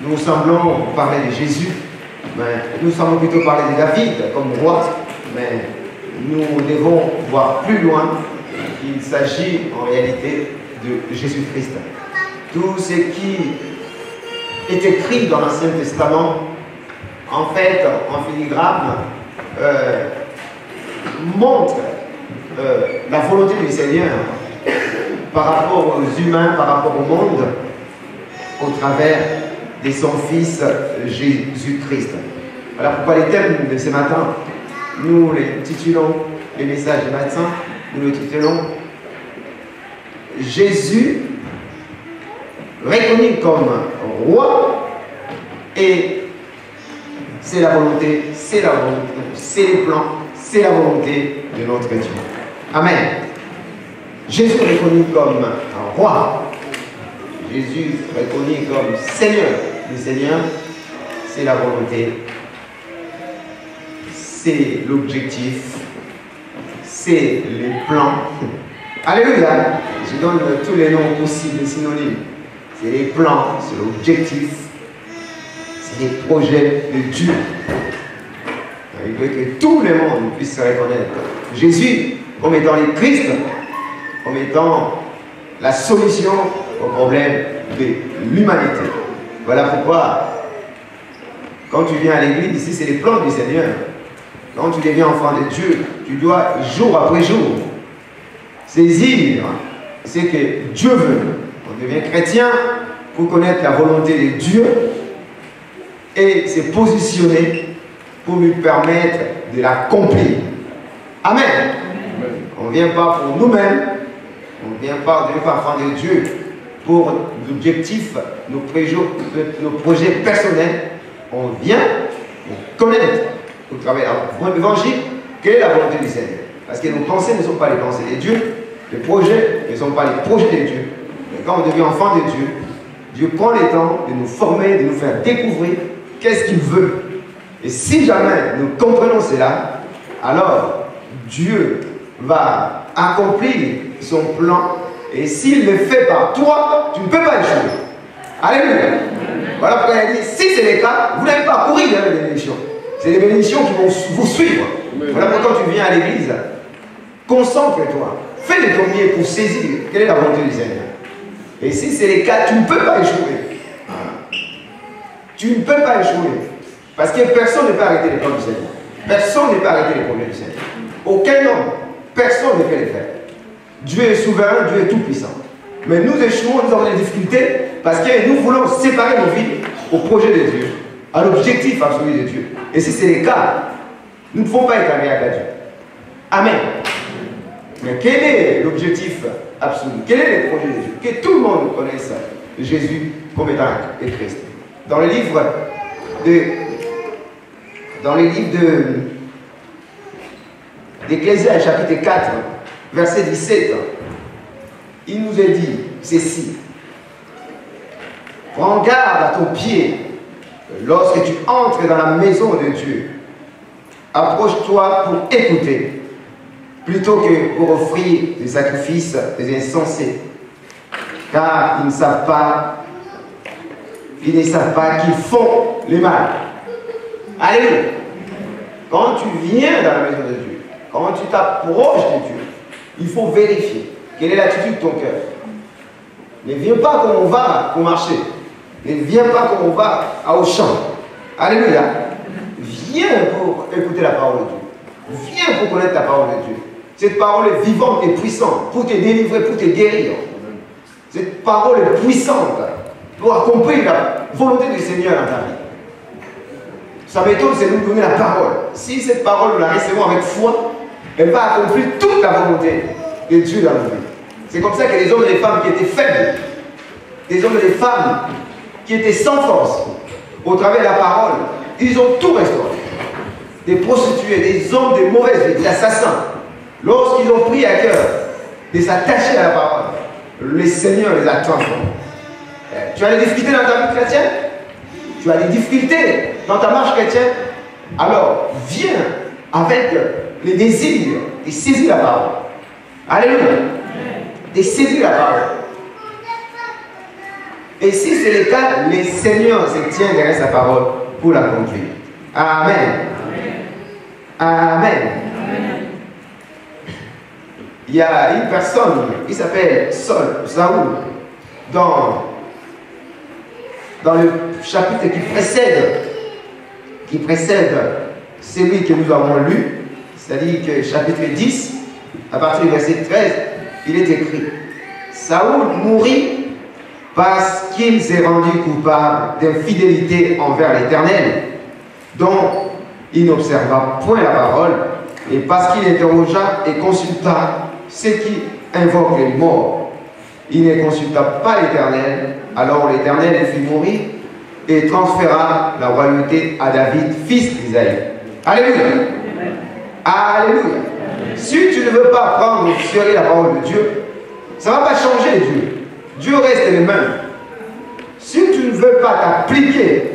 nous semblons parler de Jésus, mais nous semblons plutôt parler de David comme roi, mais nous devons voir plus loin qu'il s'agit en réalité de Jésus-Christ. Tout ce qui est écrit dans l'Ancien Testament, en fait, en filigrane, montre la volonté du Seigneur par rapport aux humains, par rapport au monde, au travers de son Fils Jésus-Christ. Voilà pourquoi les thèmes de ce matin, nous les titulons, les messages du matin, nous les titulons Jésus reconnu comme roi, et c'est la volonté, c'est les plans, c'est la volonté de notre Dieu. Amen. Jésus reconnu comme roi, Jésus reconnu comme Seigneur. Le Seigneur, c'est la volonté, c'est l'objectif, c'est les plans. Alléluia. Je donne tous les noms possibles, synonymes. C'est les plans, c'est l'objectif, c'est les projets de Dieu. Il veut que tout le monde puisse se reconnaître Jésus comme étant le Christ, comme étant la solution au problème de l'humanité. Voilà pourquoi, quand tu viens à l'église, ici c'est les plans du Seigneur. Quand tu deviens enfant de Dieu, tu dois jour après jour saisir ce que Dieu veut. On devient chrétien pour connaître la volonté de Dieu et se positionner pour lui permettre de l'accomplir. Amen. On ne vient pas pour nous-mêmes, on ne vient pas enfant de Dieu pour l'objectif, nos projets personnels. On vient pour connaître au travers de l'évangile quelle est la volonté du Seigneur. Parce que nos pensées ne sont pas les pensées de Dieu, les projets ne sont pas les projets de Dieu. Mais quand on devient enfant de Dieu, Dieu prend le temps de nous former, de nous faire découvrir qu'est-ce qu'il veut. Et si jamais nous comprenons cela, alors Dieu va accomplir son plan. Et s'il le fait par toi, tu ne peux pas échouer. Alléluia. Voilà pourquoi il a dit, si c'est le cas, vous n'allez pas courir vers les bénédictions. C'est les bénédictions qui vont vous suivre. Voilà pourquoi quand tu viens à l'église, concentre-toi. Fais le premier pour saisir quelle est la volonté du Seigneur. Et si c'est le cas, tu ne peux pas échouer. Tu ne peux pas échouer. Parce que personne ne peut arrêter les plans du Seigneur. Personne ne peut arrêter les problèmes du Seigneur. Aucun homme, personne ne peut les faire. Dieu est souverain, Dieu est tout puissant. Mais nous échouons, nous avons des difficultés parce que nous voulons séparer nos vies au projet de Dieu, à l'objectif absolu de Dieu. Et si c'est le cas, nous ne pouvons pas être agréables à Dieu. Amen. Mais quel est l'objectif absolu? Quel est le projet de Dieu? Que tout le monde connaisse Jésus comme étant le Christ. Dans le livre d'Ecclésiaste, chapitre 4, verset 17, il nous est dit ceci: prends garde à ton pied lorsque tu entres dans la maison de Dieu. Approche-toi pour écouter, plutôt que pour offrir des sacrifices des insensés, car ils ne savent pas qu'ils font le mal. Alléluia. Quand tu viens dans la maison de Dieu, quand tu t'approches de Dieu, il faut vérifier quelle est l'attitude de ton cœur. Ne viens pas comme on va pour marcher. Ne viens pas comme on va au champ. Alléluia. Viens pour écouter la parole de Dieu. Viens pour connaître la parole de Dieu. Cette parole est vivante et puissante pour te délivrer, pour te guérir. Cette parole est puissante pour accomplir la volonté du Seigneur dans ta vie. Sa méthode, c'est de nous donner la parole. Si cette parole, nous la recevons avec foi, elle va accomplir toute la volonté de Dieu dans nos vies. C'est comme ça que les hommes et les femmes qui étaient faibles, des hommes et des femmes qui étaient sans force, au travers de la parole, ils ont tout restauré. Des prostituées, des hommes de mauvaise vie, des assassins. Lorsqu'ils ont pris à cœur de s'attacher à la parole, le Seigneur les a transformés. Tu as des difficultés dans ta vie chrétienne? Tu as des difficultés dans ta marche chrétienne? Alors, viens avec le désir de saisir la parole. Alléluia. De saisir la parole. Et si c'est le cas, le Seigneur se tient derrière sa parole pour la conduire. Amen. Amen. Il y a une personne qui s'appelle Saül, dans le chapitre qui précède celui que nous avons lu, c'est-à-dire que chapitre 10, à partir du verset 13, il est écrit: Saül mourut parce qu'il s'est rendu coupable d'infidélité envers l'Éternel, dont il n'observa point la parole, et parce qu'il interrogea et consulta ceux qui invoquent les morts. Il ne consulta pas l'Éternel, alors l'Éternel le fit mourir et transféra la royauté à David, fils d'Isaïe. Alléluia. Alléluia. Si tu ne veux pas prendre au sérieux la parole de Dieu, ça ne va pas changer Dieu. Dieu reste le même. Si tu ne veux pas t'appliquer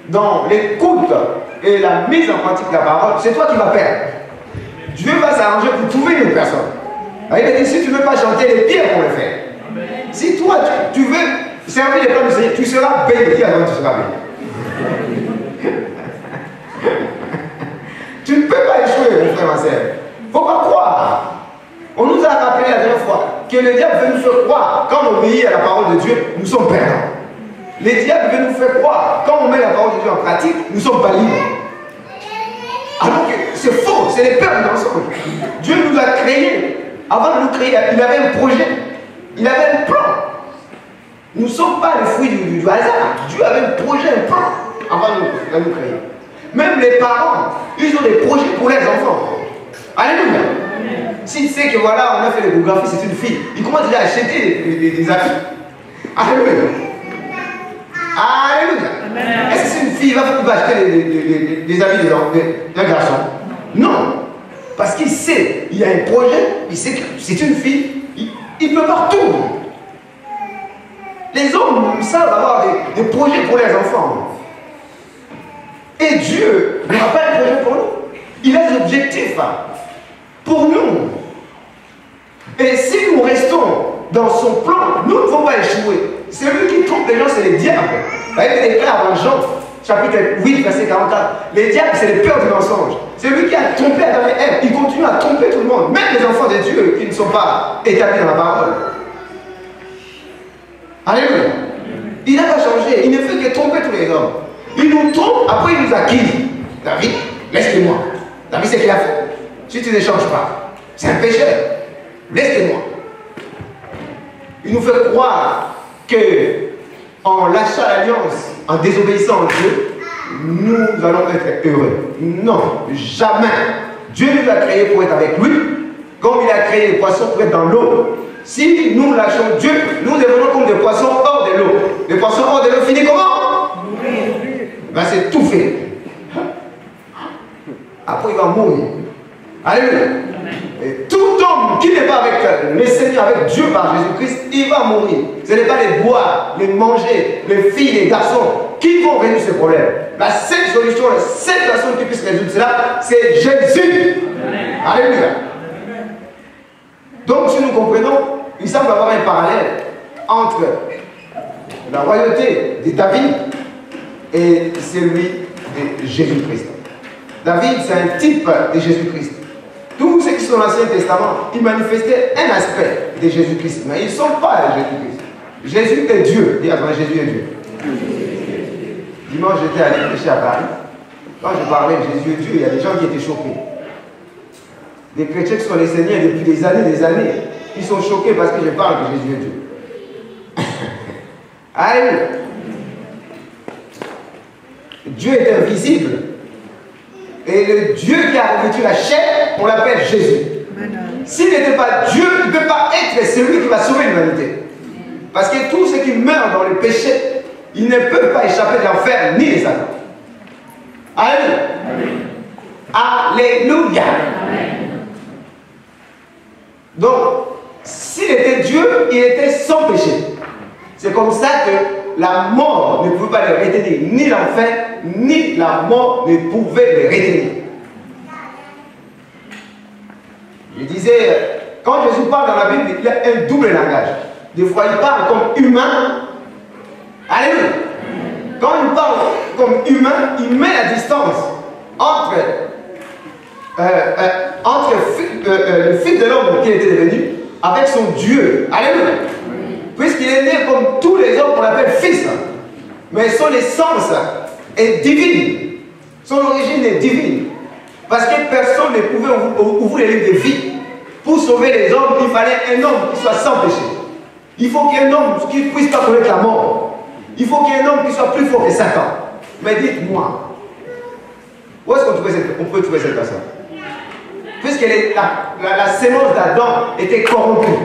dans l'écoute et la mise en pratique de la parole, c'est toi qui vas perdre. Dieu va s'arranger pour trouver une personne. Il a dit, si tu ne veux pas chanter, les pierres pour le faire. Si toi, tu veux servir les plans du Seigneur, tu seras béni. Alors tu seras béni. Tu ne peux pas échouer, mon frère, ma soeur. Il ne faut pas croire. On nous a rappelé la dernière fois que le diable veut nous faire croire, quand on obéit à la parole de Dieu, nous sommes perdants. Le diable veut nous faire croire, quand on met la parole de Dieu en pratique, nous ne sommes pas libres. Alors que c'est faux, c'est les peurs de l'ensemble. Dieu nous a créés. Avant de nous créer, il avait un projet, il avait un plan. Nous ne sommes pas les fruits du hasard. Dieu avait un projet, un plan avant de nous créer. Même les parents, ils ont des projets pour les enfants. Alléluia. S'il sait que voilà, on a fait l'échographie, c'est une fille, il commence déjà à acheter des habits. Alléluia. Alléluia. Est-ce que c'est une fille, il va acheter des habits d'un garçon? Non. Parce qu'il sait, il y a un projet, il sait que c'est une fille, il peut partout. Les hommes savent avoir des projets pour les enfants. Et Dieu n'a pas un projet pour nous. Il a des objectifs pour nous. Et si nous restons dans son plan, nous ne pouvons pas échouer. Celui qui trompe les gens, c'est les diables. Il déclare dans Jean, chapitre 8, verset 44. Les diables, c'est les peurs du mensonge. C'est lui qui a trompé Adam et Ève. Il continue à tromper tout le monde. Même les enfants de Dieu qui ne sont pas établis dans la parole. Alléluia. Il n'a pas changé. Il ne fait que tromper tous les hommes. Il nous trompe, après il nous accuse. David, laisse-moi. David, c'est ce qu'il a fait. Si tu ne changes pas, c'est un pécheur. Laisse-moi. Il nous fait croire que en lâchant l'alliance, en désobéissant à Dieu, nous allons être heureux. Non, jamais. Dieu nous a créés pour être avec lui, comme il a créé les poissons pour être dans l'eau. Si nous lâchons Dieu, nous devenons comme des poissons hors de l'eau. Les poissons hors de l'eau finissent comment? Ben, c'est tout fait. Après, il va mourir. Alléluia. Et tout homme qui n'est pas avec le Seigneur, avec Dieu par Jésus-Christ, il va mourir. Ce n'est pas les boire, les manger, les filles, les garçons qui vont résoudre ce problème. La seule solution, la seule personne qui puisse résoudre cela, c'est Jésus. Alléluia. Donc, si nous comprenons, il semble avoir un parallèle entre la royauté de David et celui de Jésus-Christ. David, c'est un type de Jésus-Christ. Tous ceux qui sont dans l'Ancien Testament, ils manifestaient un aspect de Jésus-Christ, mais ils ne sont pas Jésus-Christ. Jésus est Dieu. Dis à toi, Jésus est Dieu. Dimanche, j'étais allé prêcher à Paris. Quand je parlais de Jésus est Dieu, il y a des gens qui étaient choqués. Des chrétiens qui sont les Seigneurs depuis des années, ils sont choqués parce que je parle que Jésus est Dieu. Alléluia. Dieu est invisible. Et le Dieu qui a revêtu la chair, on l'appelle Jésus. S'il n'était pas Dieu, il ne peut pas être celui qui va sauver l'humanité. Parce que tous ceux qui meurent dans le péché, ils ne peuvent pas échapper de l'enfer ni des Satan. Alléluia. Alléluia. Donc, s'il était Dieu, il était sans péché. C'est comme ça que la mort ne pouvait pas le retenir, ni l'enfer, ni la mort ne pouvait le retenir. Je disais, quand Jésus parle dans la Bible, il a un double langage. Des fois, il parle comme humain, Alléluia. Quand il parle comme humain, il met la distance entre le fils de l'homme qui était devenu avec son Dieu. Alléluia. Puisqu'il est né comme tous les hommes qu'on appelle fils. Mais son essence est divine. Son origine est divine. Parce que personne ne pouvait ouvrir les livres de vie. Pour sauver les hommes, il fallait un homme qui soit sans péché. Il faut qu'il y ait un homme qui ne puisse pas connaître la mort. Il faut qu'il y ait un homme qui soit plus fort que Satan. Mais dites-moi, où est-ce qu'on peut trouver cette personne? Puisque la sémence d'Adam était corrompue.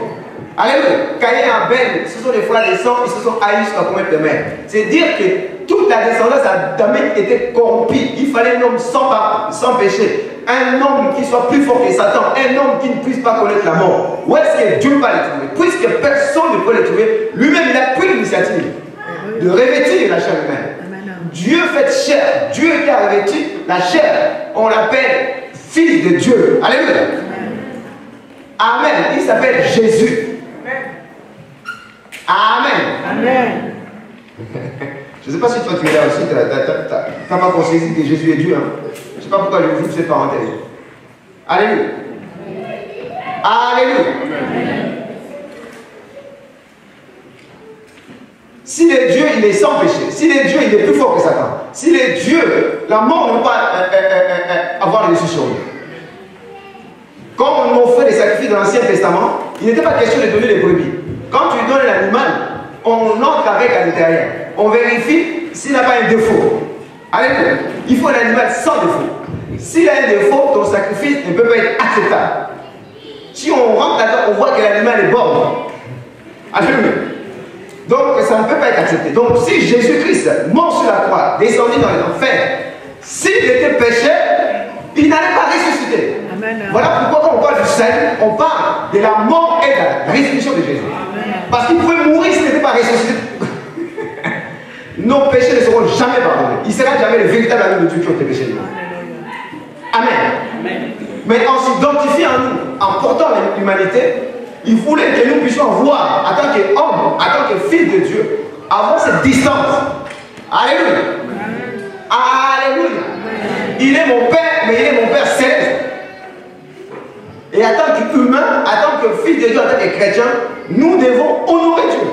Alléluia. Caïn et Abel, ce sont des frères des sangs, ils se sont haïs jusqu'à commettre le meurtre. C'est dire que toute la descendance d'Adamique était corrompue. Il fallait un homme sans péché. Un homme qui soit plus fort que Satan. Un homme qui ne puisse pas connaître la mort. Où est-ce que Dieu va le trouver? Puisque personne ne peut le trouver, lui-même il a pris l'initiative de revêtir la chair humaine. Dieu fait chair. Dieu qui a revêtu la chair, on l'appelle fils de Dieu. Alléluia. Amen. Il s'appelle Jésus. Amen. Amen. Je ne sais pas si toi tu es là aussi, tu n'as pas pensé que Jésus est Dieu. Hein? Je ne sais pas pourquoi je vous cette parenthèse. Alléluia. Alléluia. S'il est Dieu, il est sans péché. S'il est Dieu, il est plus fort que Satan. S'il est Dieu, la mort ne peut pas avoir les dessus sur lui. Quand on offrait des sacrifices dans l'Ancien Testament, il n'était pas question de donner des brebis. Quand tu donnes l'animal, on entre avec à l'intérieur. On vérifie s'il n'a pas un défaut. Alléluia. Il faut un animal sans défaut. S'il a un défaut, ton sacrifice ne peut pas être acceptable. Si on rentre là-dedans, on voit que l'animal est bon. Alléluia. Donc ça ne peut pas être accepté. Donc si Jésus-Christ, mort sur la croix, descendu dans les enfers, s'il était péché, il n'allait pas ressusciter. Amen. Voilà pourquoi quand on parle du salut, on parle de la mort et de la résurrection de Jésus. Amen. Parce qu'il pouvait mourir s'il n'était pas ressuscité. Nos péchés ne seront jamais pardonnés. Il ne sera jamais le véritable ami de Dieu qui ont été péchés. Amen. Amen. Mais en s'identifiant à nous, en portant l'humanité, il voulait que nous puissions voir, en tant qu'homme, en tant que fils de Dieu, avoir cette distance. Alléluia. Alléluia. Il est mon Père, mais il est mon Père céleste. Et en tant qu'humain, en tant que fils de Dieu, en tant que chrétien, nous devons honorer Dieu.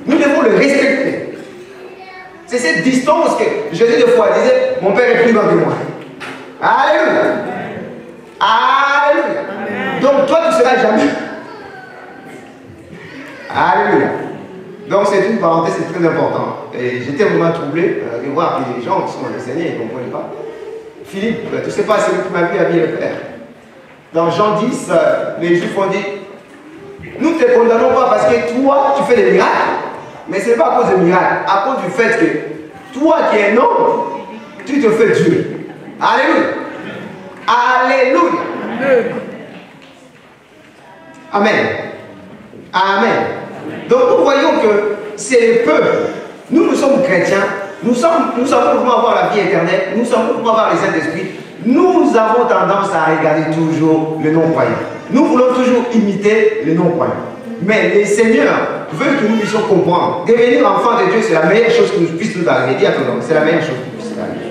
Nous devons le respecter. C'est cette distance que Jésus de fois disait, mon Père est plus grand que moi. Alléluia. Alléluia. Donc toi, tu ne seras jamais. Alléluia. Donc c'est une parenthèse, c'est très important. Et j'étais vraiment troublé de voir que les gens qui sont enseignés, ils ne comprennent pas. Philippe, tu ne sais pas, c'est lui qui m'a vu habiller le Père. Dans Jean 10, les Juifs ont dit, nous ne te condamnons pas parce que toi, tu fais des miracles. Mais ce n'est pas à cause des miracles, à cause du fait que toi qui es un homme, tu te fais Dieu. Alléluia. Alléluia. Amen. Amen. Donc nous voyons que c'est le peuple. Nous sommes chrétiens. Nous savons comment avoir la vie éternelle. Nous savons comment avoir les Saint-Esprit. Nous avons tendance à regarder toujours les non-croyants. Nous voulons toujours imiter les non-croyants. Mais le Seigneur veut que nous puissions comprendre. Devenir enfant de Dieu, c'est la meilleure chose qui nous puisse nous arriver. Dis à ton homme, c'est la meilleure chose qui puisse nous arriver.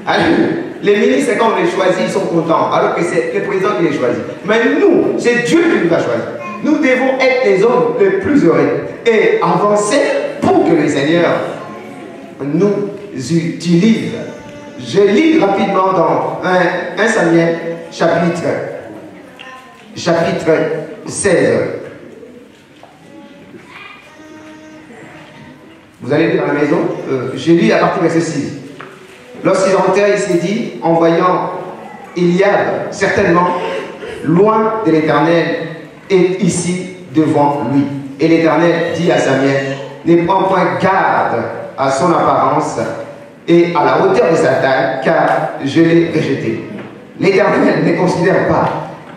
Alléluia. Les ministres, quand on les choisit, ils sont contents, alors que c'est le président qui les choisit. Mais nous, c'est Dieu qui nous a choisis. Nous devons être les hommes les plus heureux et avancer pour que le Seigneur nous utilise. Je lis rapidement dans 1 Samuel, chapitre 16. Vous allez lire dans la maison. Je lis à partir de verset 6. Lorsqu'il rentrait, il s'est dit, en voyant Eliab, certainement, loin de l'Éternel, est ici devant lui. Et l'Éternel dit à Samuel, ne prends point garde à son apparence et à la hauteur de sa taille, car je l'ai rejeté. L'Éternel ne considère pas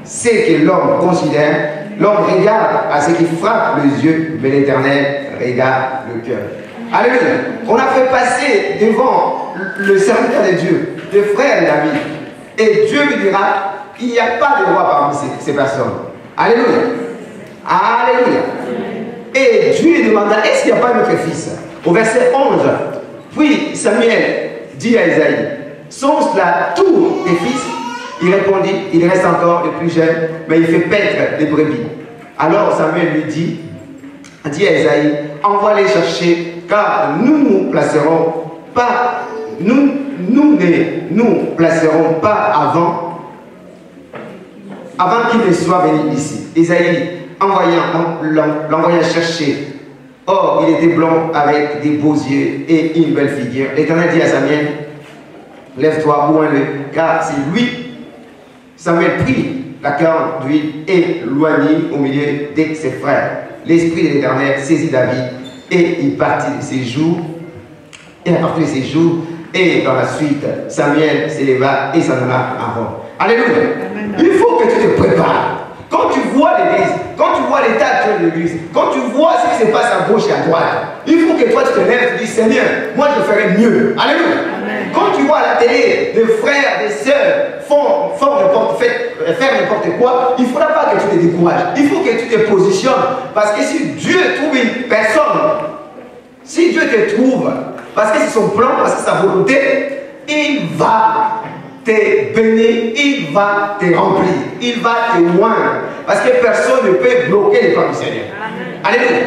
ce que l'homme considère. L'homme regarde à ce qui frappe les yeux, mais l'Éternel regarde le cœur. Alléluia. On a fait passer devant le serviteur de Dieu, des frères et d'amis. Et Dieu lui dira, il n'y a pas de roi parmi ces personnes. Alléluia. Alléluia. Et Dieu lui demanda, est-ce qu'il n'y a pas notre fils? Au verset 11, puis Samuel dit à Isaïe, sont-ce là tous tes fils? Il répondit, il reste encore le plus jeune, mais il fait paître les brebis. Alors Samuel lui dit à Isaïe, envoie-les chercher, car nous ne nous placerons pas avant qu'il ne soit venu ici. Isaïe l'envoya chercher. Or, il était blond avec des beaux yeux et une belle figure. L'Éternel dit à Samuel, lève-toi, ouvre-le, car c'est lui. Samuel prit la corne d'huile et loignit au milieu de ses frères. L'Esprit de l'Éternel saisit David et il partit de ses jours. Et dans la suite, Samuel s'éleva et s'en alla à Rome. Alléluia. Il faut que tu te prépares. Quand tu vois l'église, quand tu vois l'état actuel de l'église, quand tu vois ce qui se passe à gauche et à droite, il faut que toi tu te lèves et tu dis Seigneur, moi je ferai mieux. Alléluia. Amen. Quand tu vois à la télé des frères, des sœurs faire n'importe quoi, il ne faudra pas que tu te décourages. Il faut que tu te positionnes. Parce que si Dieu trouve une personne, si Dieu te trouve, parce que c'est son plan, parce que c'est sa volonté, il va te bénir, il va te remplir, il va te oindre. Parce que personne ne peut bloquer les plans du Seigneur. Alléluia.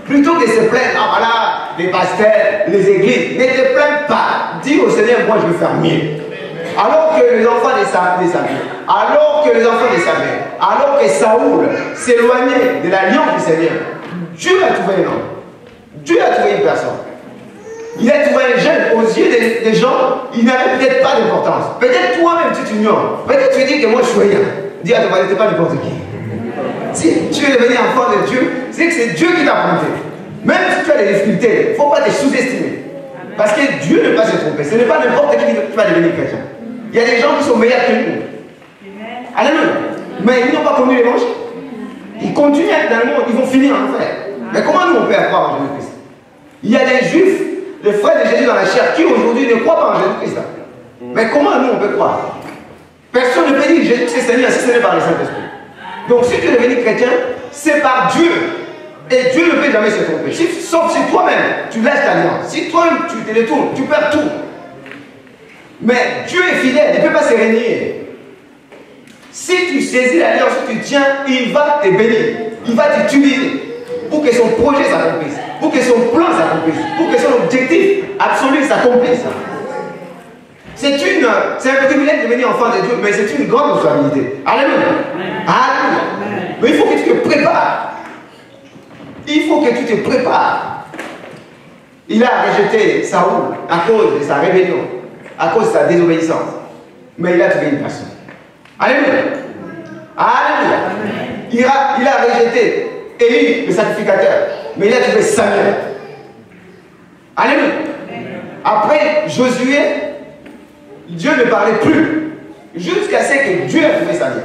Plutôt que de se plaindre, ah voilà, les pasteurs, les églises, ne te plains pas. Dis au Seigneur, moi je veux faire mieux. Alors que les enfants de Samuel, alors que Saoul s'éloignait de l'alliance du Seigneur, Dieu a trouvé un homme. Dieu a trouvé une personne. Il a trouvé un jeune aux yeux des gens, il n'avait peut-être pas d'importance. Peut-être toi-même tu t'ignores. Peut-être tu dis que moi je suis rien. Dis à toi, n'était pas n'importe qui. Si tu es devenu enfant de Dieu, c'est que c'est Dieu qui t'a planté. Même si tu as des difficultés, il ne faut pas te sous-estimer. Parce que Dieu ne peut pas se tromper. Ce n'est pas n'importe qui va devenir chrétien. Il y a des gens qui sont meilleurs que nous. Alléluia. Mais ils n'ont pas connu l'évangile. Ils continuent à être dans le monde, ils vont finir en enfer. Mais comment nous on peut croire en Jésus-Christ? Il y a des juifs, les frères de Jésus dans la chair, qui aujourd'hui ne croient pas en Jésus-Christ. Mais comment nous on peut croire? Personne ne peut dire Jésus c'est Seigneur si ce n'est par le Saint-Esprit. Donc si tu es devenu chrétien, c'est par Dieu. Et Dieu ne peut jamais se tromper. Sauf si toi-même, tu lâches l'alliance. Si toi-même, tu te détournes, tu perds tout. Mais Dieu est fidèle, il ne peut pas se régner. Si tu saisis l'alliance, si tu tiens, il va te bénir. Il va t'utiliser pour que son projet s'accomplisse, pour que son plan s'accomplisse, pour que son objectif absolu s'accomplisse. C'est un privilège de devenir enfant de Dieu, mais c'est une grande responsabilité. Alléluia. Alléluia. Mais il faut que tu te prépares. Il faut que tu te prépares. Il a rejeté Saoul à cause de sa rébellion, à cause de sa désobéissance. Mais il a trouvé une personne. Alléluia. Alléluia. Il a rejeté Élie, le sacrificateur, mais il a trouvé Samuel. Alléluia. Après Josué, Dieu ne parlait plus jusqu'à ce que Dieu a trouvé Samuel.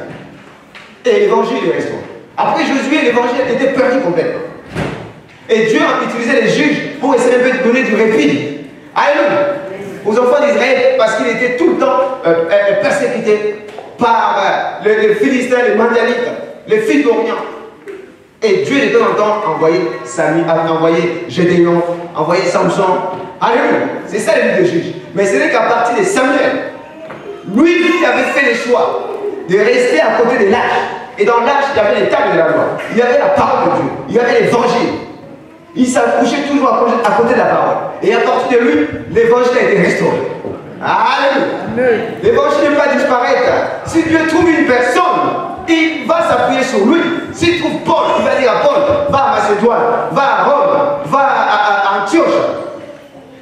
Et l'évangile est resté. Après Josué, l'évangile était perdu complètement. Et Dieu a utilisé les juges pour essayer de donner du répit. Alléluia. Aux enfants d'Israël, parce qu'ils étaient tout le temps persécutés par les Philistins, les Madianites, les fils d'Orient. Et Dieu de temps en temps a envoyé Gédéon, envoyé Samson. Alléluia. C'est ça le but des juges. Mais ce n'est qu'à partir de Samuel, lui qui avait fait le choix de rester à côté de l'arche. Et dans l'arche, il y avait les tables de la loi. Il y avait la parole de Dieu. Il y avait l'évangile. Il s'accouchait toujours à côté de la parole. Et à partir de lui, l'évangile a été restauré. Alléluia. L'évangile ne va pas disparaître. Si Dieu trouve une personne, il va s'appuyer sur lui. S'il trouve Paul, il va dire à Paul, va à Macédoine, va à Rome, va à Antioche.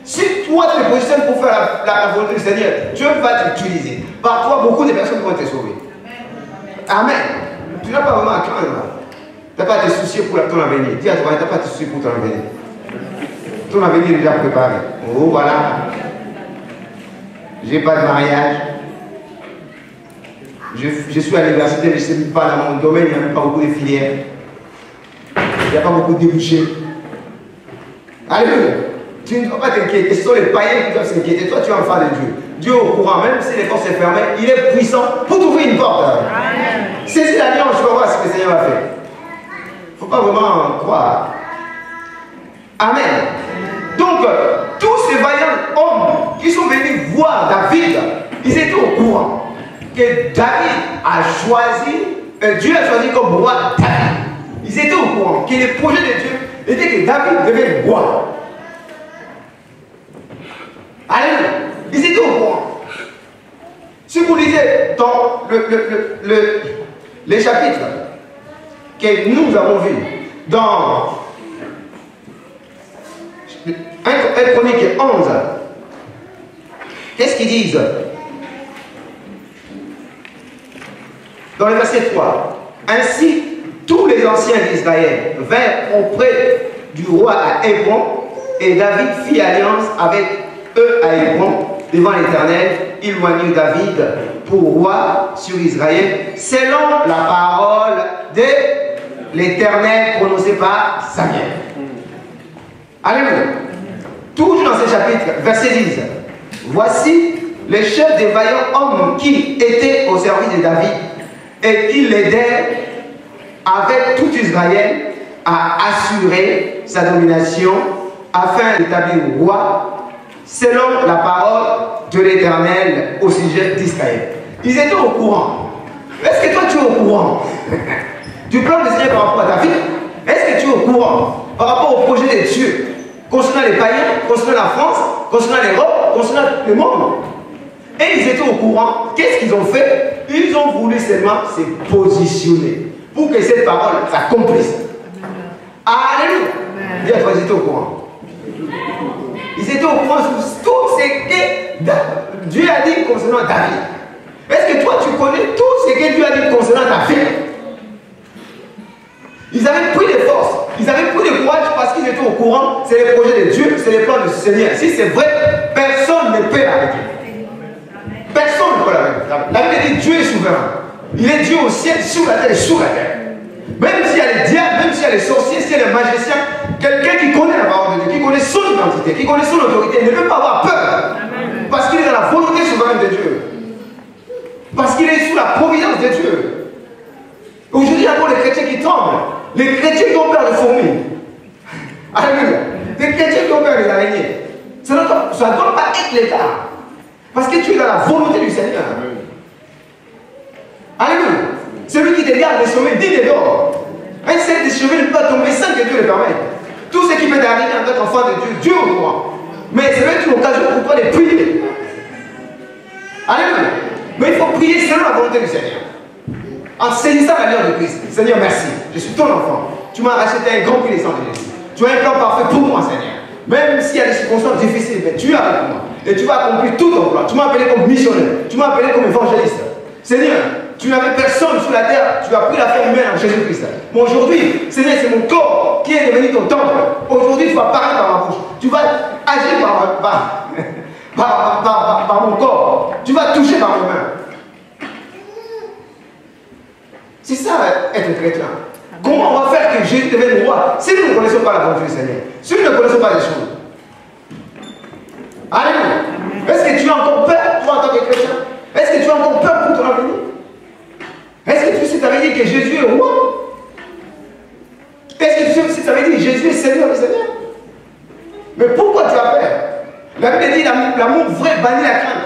Si toi tu te positionnes pour faire la volonté du Seigneur, Dieu va t'utiliser. Par toi, beaucoup de personnes vont te sauver. Amen. Tu n'as pas vraiment à craindre. Tu n'as pas à te soucier pour ton avenir. Dis à toi, tu n'as pas à te soucier pour ton avenir. Ton avenir est déjà préparé. Oh voilà. J'ai pas de mariage. Je suis à l'université, je ne sais pas dans mon domaine, il n'y a même pas beaucoup de filières. Il n'y a pas beaucoup de débouchés. Alléluia. Tu ne dois pas t'inquiéter. Ce sont les païens qui doivent s'inquiéter. Toi, tu es enfant de Dieu. Dieu au courant, même si les portes sont fermées, il est puissant pour t'ouvrir une porte. Saisis l'alliance, tu vas voir ce que le Seigneur va faire. Il ne faut pas vraiment croire. Amen. Donc, tous ces vaillants hommes qui sont venus voir David, ils étaient au courant que David a choisi, Dieu a choisi comme roi David. Ils étaient au courant que le projet de Dieu était que David devienne roi. Alléluia. Ils étaient au courant. Si vous lisez dans les chapitres que nous avons vus dans 1 Chronique 11, qu'est-ce qu'ils disent? Dans le verset 3, ainsi tous les anciens d'Israël vinrent auprès du roi à Hébron, et David fit alliance avec eux à Hébron devant l'Éternel. Il loignit David pour roi sur Israël, selon la parole de l'Éternel prononcée par Samuel. Alléluia. Toujours dans ce chapitre, verset 10. Voici les chefs des vaillants hommes qui étaient au service de David et qui l'aidaient avec tout Israël à assurer sa domination afin d'établir roi selon la parole de l'Éternel au sujet d'Israël. Ils étaient au courant. Est-ce que toi tu es au courant du plan de Seigneur par rapport à David? Est-ce que tu es au courant par rapport au projet de Dieu concernant les païens, concernant la France, concernant l'Europe, concernant le monde? Et ils étaient au courant. Qu'est-ce qu'ils ont fait? Ils ont voulu seulement se positionner pour que cette parole s'accomplisse. Alléluia. Dis à toi, ils étaient au courant. Ils étaient au courant sur tout ce que Dieu a dit concernant David. Est-ce que toi tu connais tout ce que Dieu a dit concernant ta vie? Ils avaient pris des forces, ils avaient pris du courage parce qu'ils étaient au courant. C'est le projet de Dieu, c'est le plan du Seigneur. Si c'est vrai, personne ne peut l'arrêter. Personne ne peut l'arrêter. La Bible dit Dieu est souverain. Il est Dieu au ciel, sur la terre et sous la terre. Même s'il y a les diables, même s'il y a les sorciers, s'il y a les magiciens, quelqu'un qui connaît la parole de Dieu, qui connaît son identité, qui connaît son autorité, ne peut pas avoir peur. Parce qu'il est dans la volonté souveraine de Dieu. Parce qu'il est sous la providence de Dieu. Aujourd'hui, il y a encore les chrétiens qui tremblent. Les chrétiens qui ont peur de fourmis. Alléluia. Les chrétiens qui ont peur des araignées. Ça ne doit pas être le cas. Parce que tu es dans la volonté du Seigneur. Alléluia. Celui qui te garde les sommets, dit dehors. Un cercle de chemin ne peut pas tomber sans que Dieu le permette. Tout ce qui peut t'arriver en tant qu'enfant de Dieu, Dieu au courant. Mais c'est même une occasion pour toi de prier. Alléluia. Mais il faut prier selon la volonté du Seigneur. En saisissant la lueur de Christ. Seigneur, merci. Je suis ton enfant. Tu m'as racheté un grand prix de sang de Jésus. Tu as un plan parfait pour moi, Seigneur. Même s'il y a des circonstances difficiles, mais tu es avec moi. Et tu vas accomplir tout ton plan. Tu m'as appelé comme missionnaire. Tu m'as appelé comme évangéliste. Seigneur, tu n'avais personne sur la terre. Tu as pris la forme humaine en Jésus-Christ. Mais aujourd'hui, Seigneur, c'est mon corps qui est devenu ton temple. Aujourd'hui, tu vas parler par ma bouche. Tu vas agir par mon corps. Tu vas toucher par mes mains. C'est ça, être chrétien. Comment on va faire que Jésus devienne roi si nous ne connaissons pas la volonté du Seigneur? Si nous ne connaissons pas les choses. Alléluia. Est-ce que tu as encore peur, toi, en tant que chrétien? Est-ce que tu as encore peur pour ton avenir? Est-ce que tu sais, ça veut dire que Jésus est roi? Est-ce que tu sais, ça veut dire que Jésus est Seigneur, le Seigneur? Mais pourquoi tu as peur? La Bible dit l'amour vrai bannit la crainte.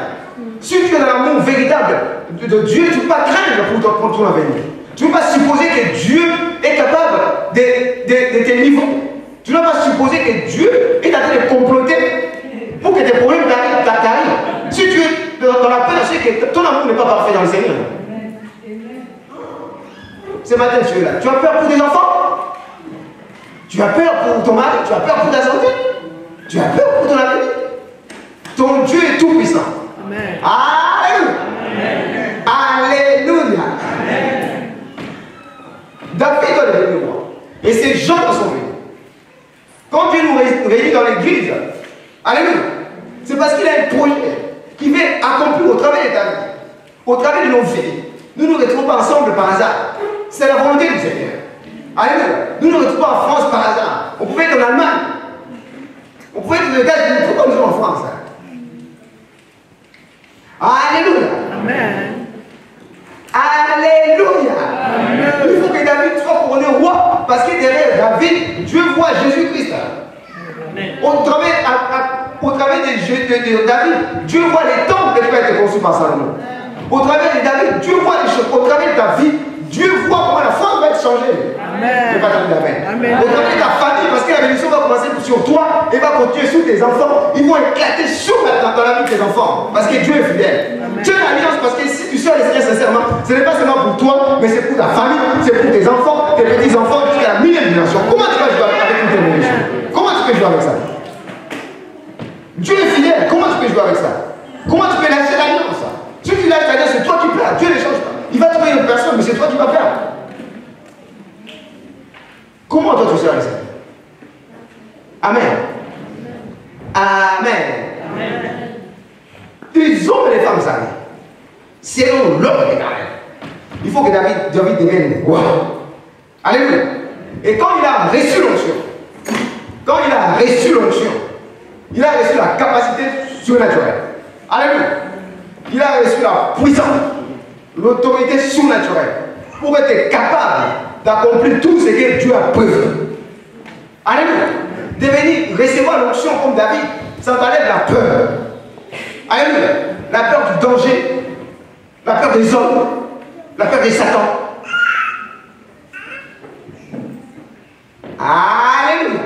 Si tu es dans l'amour véritable de Dieu, tu ne peux pas craindre pour ton avenir. Tu ne peux pas supposer que Dieu est capable de tes niveaux. Tu ne peux pas supposer que Dieu est en train de comploter pour que tes problèmes t'arrivent. Si tu es dans la paix, tu sais que ton amour n'est pas parfait dans le Seigneur. Ce matin, tu es là. Tu as peur pour tes enfants? Tu as peur pour ton mari? Tu as peur pour ta santé? Tu as peur pour ton avenir? Ton Dieu est tout puissant. Amen. Alléluia. Alléluia. David est devenu roi. Et ces gens sont venus. Quand Dieu nous réunit dans l'église, alléluia, c'est parce qu'il a un projet qui veut accomplir au travers de ta vie, au travers de nos vies. Nous ne nous retrouvons pas ensemble par hasard. C'est la volonté du Seigneur. Alléluia. Nous ne nous retrouvons pas en France par hasard. On pouvait être en Allemagne. On pouvait être aux États-Unis. Pourquoi nous sommes en France? Alléluia. Amen. Alléluia. Amen. Il faut que David soit couronné roi parce que derrière David, Dieu voit Jésus-Christ. Au travers des jeux de David, Dieu voit les temples qui ont été construits par Salomon. Au travers de David, Dieu voit les choses. Au travers de ta vie, Dieu voit comment la foi va être changée. Amen. Au travers de ta famille, parce que la bénédiction va commencer sur toi et va continuer sur tes enfants. Ils vont éclater dans la vie de tes enfants. Parce que Dieu est fidèle. Amen. Dieu est l'alliance parce que si tu sers le Seigneur sincèrement, ce n'est pas seulement pour toi, mais c'est pour ta famille, c'est pour tes enfants, tes petits-enfants, jusqu'à la millième dimension. Comment tu vas jouer avec une telle bénédiction? Comment tu peux jouer avec ça? Dieu est fidèle. Comment tu peux jouer avec ça? Comment tu peux lâcher l'alliance? Si tu lâches l'alliance, c'est toi qui perds. Dieu ne change pas. Il va trouver une personne, mais c'est toi qui vas perdre. Comment toi tu sers avec ça? Amen. Amen. Amen. Les hommes et les femmes savent. Selon l'ordre éternel. Il faut que David devienne roi. Alléluia. Et quand il a reçu l'onction, il a reçu la capacité surnaturelle. Alléluia. Il a reçu la puissance, l'autorité surnaturelle pour être capable d'accomplir tout ce que Dieu a prévu. Alléluia. Recevoir l'onction comme David, ça t'enlève la peur. Alléluia. La peur du danger, la peur des hommes, la peur de Satan. Alléluia.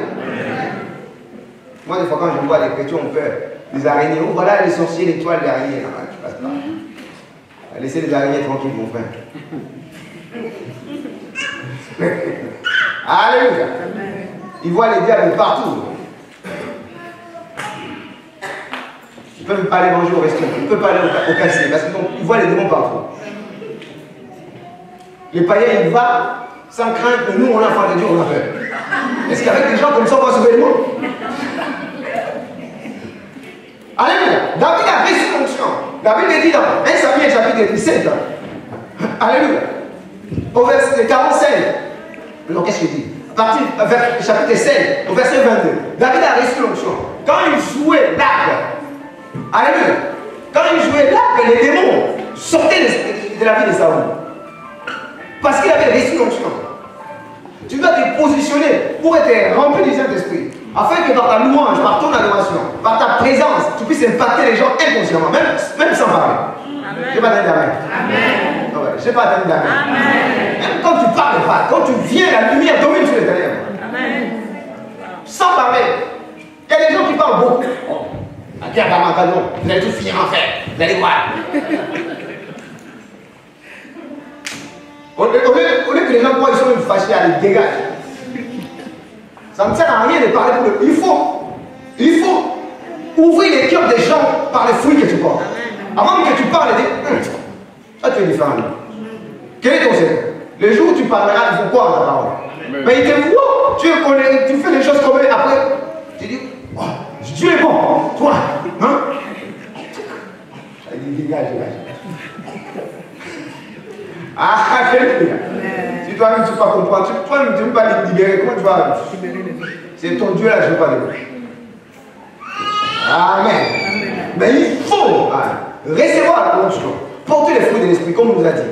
Moi, des fois, quand je vois les chrétiens, on peur des araignées. Oh, voilà les sorciers, l'étoile, les araignées. Non, tu passes pas. Laissez les araignées tranquilles, mon frère. Alléluia. Ils voient les diables partout. Ils peuvent pas aller manger au restaurant, ils ne peuvent pas aller au casier parce qu'ils voient les démons partout. Les païens, ils vont sans crainte que nous, on a enfant de Dieu, on a peur. Est-ce qu'avec des gens comme ça, on va sauver le monde? Alléluia. David a reçu l'onction. David dit dans 1 Samuel chapitre 17. Alléluia. Au verset 45. Non, qu'est-ce qu'il dit? Chapitre 16, au verset 22. David a reçu l'onction. Quand il jouait l'arc, alléluia. Quand il jouait l'arc, les démons sortaient de la vie de Saül. Parce qu'il avait reçu l'onction. Tu dois te positionner pour être rempli du Saint-Esprit. Afin que dans ta louange, par ton adoration, par ta présence, tu puisses impacter les gens inconsciemment, même sans parler. Je n'ai pas entendu d'amen. Amen. Je n'ai pas entendu d'amen. Même quand tu parles pas, quand tu viens, la lumière domine sur les ténèbres. Sans parler. Il y a des gens qui parlent beaucoup. À Pierre Bamagadon, vous allez tout finir en fer. Vous allez voir. Au lieu que les gens croient qu'ils sont même fâchés, allez, dégage. Ça ne sert à rien de parler pour eux. Il faut ouvrir les cœurs des gens par les fruits que tu portes. Avant que tu parles, dis, ça tu es différent. Quel est ton secret? Le jour où tu parleras, il faut quoi dans ta parole? Mais il te voit, tu fais les choses comme eux, après, tu dis, oh, Dieu est bon, toi, hein? Il dit, dégage. Ah, alléluia. Si toi-même tu ne peux pas comprendre, toi-même tu ne peux pas les libérer, comment tu vas? C'est ton Dieu là, je ne veux pas libérer. Amen. Mais il faut recevoir l'onction, porter les fruits de l'esprit, comme on nous a dit.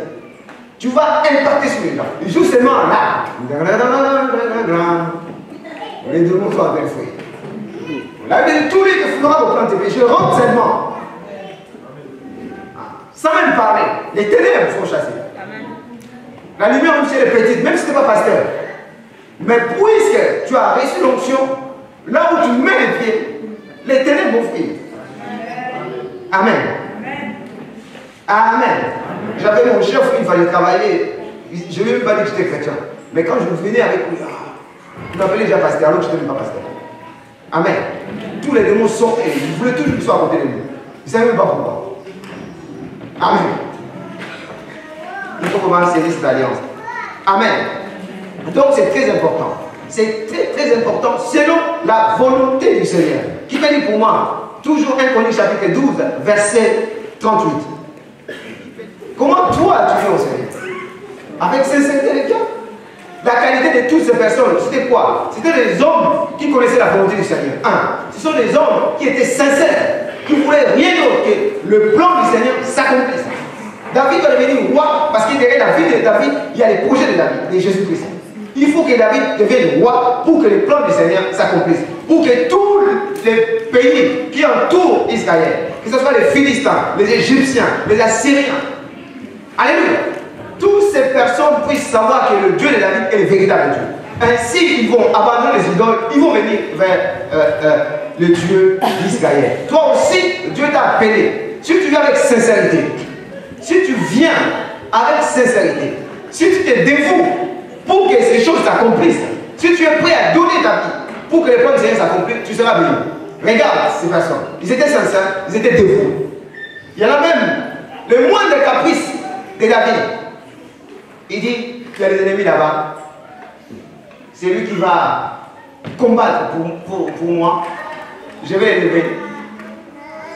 Tu vas impacter sur les gens. Justement là, les démons sont avec les fruits. La Bible dit tous les que fera vos plans de péché, rentre seulement. Sans même parler, les ténèbres sont chassées. La lumière, même si elle est petite, même si tu n'es pas pasteur. Mais puisque tu as reçu l'onction, là où tu mets les pieds, les ténèbres vont fuir. Amen. Amen. J'avais mon chef, il fallait travailler. Je ne lui ai même pas dit que j'étais chrétien. Mais quand je venais avec lui, il m'appelait déjà pasteur, alors que je n'étais même pas pasteur. Amen. Tous les démons sortaient, ils voulaient toujours qu'ils soient à côté de nous. Ils ne savaient même pas pourquoi. Amen. Il faut commencer cette alliance. Amen. Donc c'est très important. C'est très important selon la volonté du Seigneur. Qui m'a dit pour moi, toujours 1 Chroniques chapitre 12, verset 38. Comment toi tu viens au Seigneur? Avec sincérité de cœur. La qualité de toutes ces personnes, c'était quoi? C'était des hommes qui connaissaient la volonté du Seigneur. Ce sont des hommes qui étaient sincères, qui ne voulaient rien d'autre que le plan du Seigneur s'accomplisse. David va devenir roi parce qu'il derrière la vie de David, il y a les projets de David, de Jésus-Christ. Il faut que David devienne roi pour que les plans du Seigneur s'accomplissent. Pour que tous les pays qui entourent Israël, que ce soit les Philistins, les Égyptiens, les Assyriens, alléluia, toutes ces personnes puissent savoir que le Dieu de David est le véritable Dieu. Ainsi, ils vont abandonner les idoles, ils vont venir vers le Dieu d'Israël. Toi aussi, Dieu t'a appelé. Si tu viens avec sincérité, si tu viens avec sincérité, si tu te dévoues pour que ces choses s'accomplissent, si tu es prêt à donner ta vie pour que les plans du Seigneur s'accomplissent, tu seras béni. Regarde ces personnes. Ils étaient sincères, ils étaient dévoués. Il y en a même le moindre caprice de David. Il dit, il y a des ennemis là-bas. C'est lui qui va combattre pour moi. Je vais élever.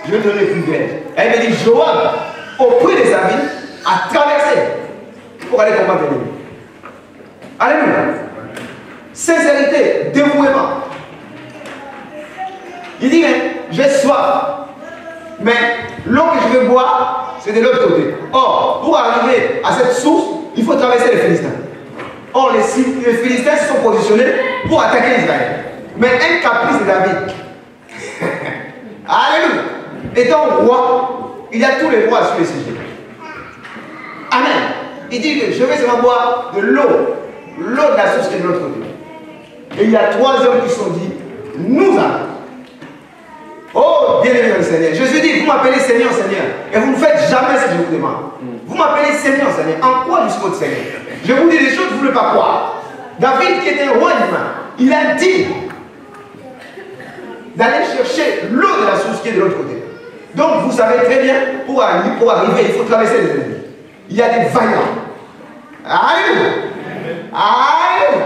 Je vais donner le privilège. Et il me dit, Joab, au prix de sa vie, a traversé pour aller combattre l'ennemi. Alléluia. Sincérité, dévouement. Il dit, j'ai soif. Mais l'eau que je veux boire, c'est de l'autre côté. Or, pour arriver à cette source, il faut traverser les Philistins. Or, les Philistins se sont positionnés pour attaquer Israël. Mais un caprice de David. Alléluia. Étant roi, il y a tous les rois sur les sujets. Amen. Il dit que je vais seulement boire de l'eau. L'eau de la source qui est de l'autre côté. Et il y a 3 hommes qui se sont dit, nous allons. Oh, bien-aimé dans le Seigneur. Jésus dit, vous m'appelez Seigneur, Seigneur. Et vous ne faites jamais ce que je vous demande. Vous m'appelez Seigneur, Seigneur. En quoi je suis votre Seigneur? Je vous dis des choses que vous ne voulez pas croire. David, qui était un roi humain, il a dit d'aller chercher l'eau de la source qui est de l'autre côté. Donc, vous savez très bien, pour arriver, il faut traverser les ennemis. Il y a des vaillants. Alléluia. Alléluia.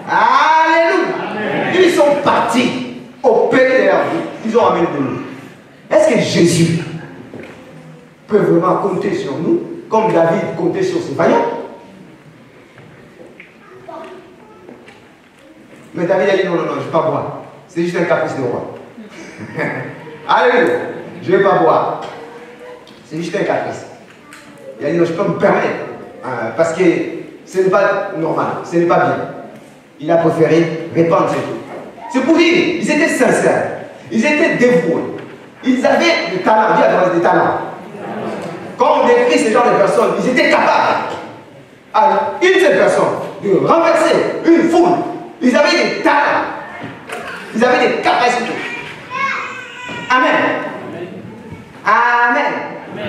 Alléluia. Ils sont partis au pays de leur vie. Ils ont amené de nous. Est-ce que Jésus peut vraiment compter sur nous comme David comptait sur ses vaillants? Mais David a dit non, non, non, je ne vais pas boire. C'est juste un caprice de roi. Alléluia. Je ne vais pas boire. C'est juste un caprice. Il a dit non, je peux me permettre. Parce que ce n'est pas normal, ce n'est pas bien. Il a préféré répandre ses trucs. C'est pour dire, ils étaient sincères. Ils étaient dévoués. Ils avaient des talents. Dis à des talents. Quand on décrit ce genre de personnes, ils étaient capables, à une seule personne, de renverser une foule. Ils avaient des talents. Ils avaient des capacités. Amen. Amen.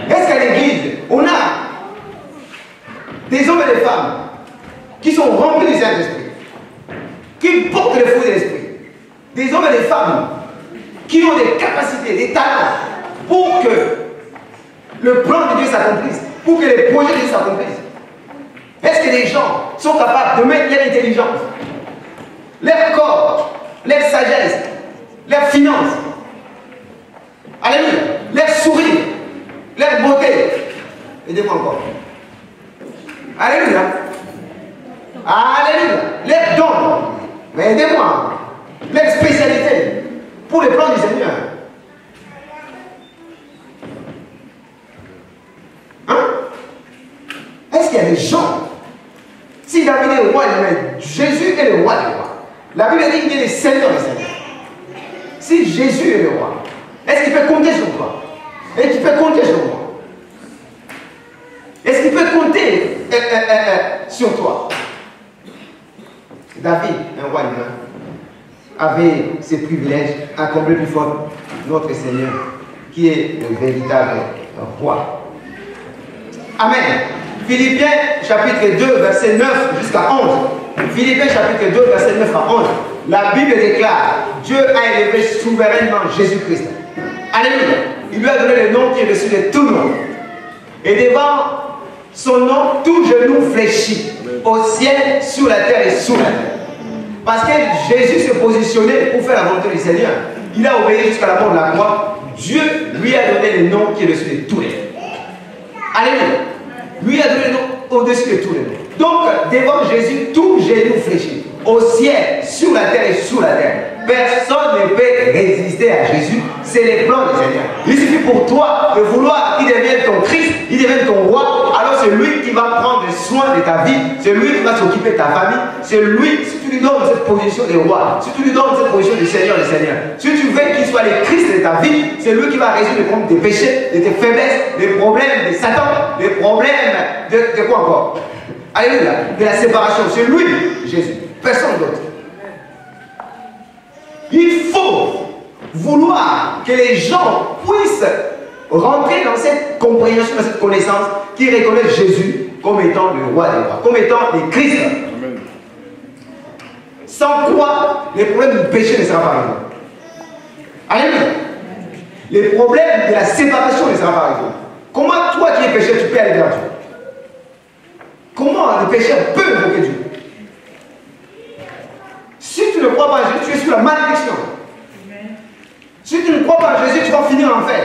Est-ce qu'à l'église, on a des hommes et des femmes qui sont remplis du Saint-Esprit, qui portent les fruits de l'Esprit? Des hommes et des femmes qui ont des capacités, des talents pour que le plan de Dieu s'accomplisse, pour que les projets de Dieu s'accomplissent. Est-ce que les gens sont capables de mettre leur intelligence, leur corps, leur sagesse, leur finance, alléluia, leur sourire, leur beauté, aidez-moi encore, alléluia, alléluia, leur don, mais aidez-moi, leur spécialité pour les plans du Seigneur. Hein? Est-ce qu'il y a des gens? Si David est le roi, Jésus est le roi des rois. La Bible dit qu'il est le Seigneur des seigneurs. Si Jésus est le roi, est-ce qu'il peut compter sur toi? Est-ce qu'il peut compter sur moi? Est-ce qu'il peut compter sur toi? David, un roi humain, avait ses privilèges à combler plus fort notre Seigneur, qui est le véritable roi. Amen. Philippiens chapitre 2, verset 9 jusqu'à 11. Philippiens chapitre 2, verset 9 à 11. La Bible déclare, Dieu a élevé souverainement Jésus-Christ. Alléluia. Il lui a donné le nom qui est dessus de tout nom. Et devant son nom, tout genou fléchit, au ciel, sur la terre et sous la terre. Parce que Jésus se positionnait pour faire la volonté du Seigneur. Il a obéi jusqu'à la mort de la croix. Dieu lui a donné le nom qui est dessus de tous les noms. Alléluia. Lui a donné le nom au-dessus de tous les noms. Donc, devant Jésus, tout genou fléchit. Au ciel, sur la terre et sous la terre. Personne ne peut résister à Jésus. C'est les plans du Seigneur. Il suffit pour toi de vouloir qu'il devienne ton Christ, il devienne ton roi. Alors c'est lui qui va prendre soin de ta vie, c'est lui qui va s'occuper de ta famille, c'est lui, si tu lui donnes cette position de roi, si tu lui donnes cette position de Seigneur, si tu veux qu'il soit le Christ de ta vie, c'est lui qui va résoudre les problèmes de tes péchés, de tes faiblesses, les problèmes de Satan, les problèmes de quoi encore? Alléluia, de la séparation, c'est lui, Jésus, personne d'autre. Il faut vouloir que les gens puissent rentrer dans cette compréhension, dans cette connaissance, qui reconnaissent Jésus comme étant le roi des rois, comme étant le Christ. Amen. Sans quoi, les problèmes du péché ne seront pas résolus. Alléluia. Les problèmes de la séparation ne seront pas résolus. Comment toi qui es pécheur, tu peux aller vers Dieu? Comment le pécheur peut invoquer Dieu? Si tu ne crois pas à Jésus, tu es sous la malédiction. Si tu ne crois pas à Jésus, tu vas finir en enfer.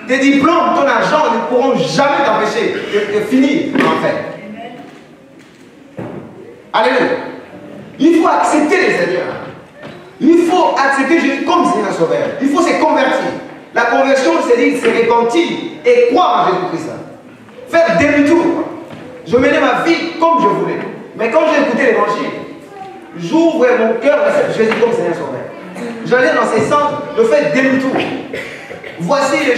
Tes diplômes, ton argent ne pourront jamais t'empêcher de finir en enfer. Alléluia. Il faut accepter les Seigneurs. Il faut accepter Jésus comme Seigneur Sauveur. Il faut se convertir. La conversion, c'est dire se repentir et croire en Jésus-Christ. Faire demi-tour. Je menais ma vie comme je voulais. Mais quand j'ai écouté l'évangile, j'ouvre mon cœur à Jésus comme Seigneur Sauveur. J'allais dans ces centres, je fais demi-tour. Voici les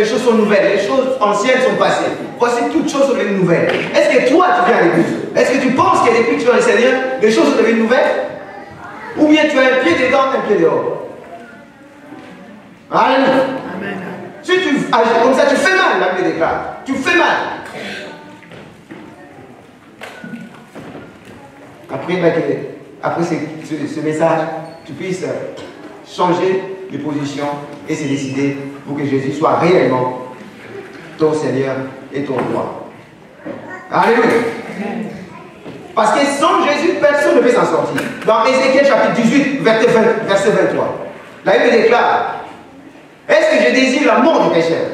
choses sont nouvelles, les choses anciennes sont passées. Voici toutes choses sont devenues nouvelles. Est-ce que toi tu viens à l'église? Est-ce que tu penses que depuis que tu es le Seigneur, les choses sont devenues nouvelles? Ou bien tu as un pied dedans, un pied dehors? Alléluia. Si tu agis comme ça, tu fais mal, la Bible déclare. Tu fais mal. Après ce message, tu puisses changer de position et se décider pour que Jésus soit réellement ton Seigneur et ton roi. Alléluia. Parce que sans Jésus, personne ne peut s'en sortir. Dans Ézéchiel chapitre 18, verset 23, la Bible déclare: est-ce que je désire la mort du pécheur?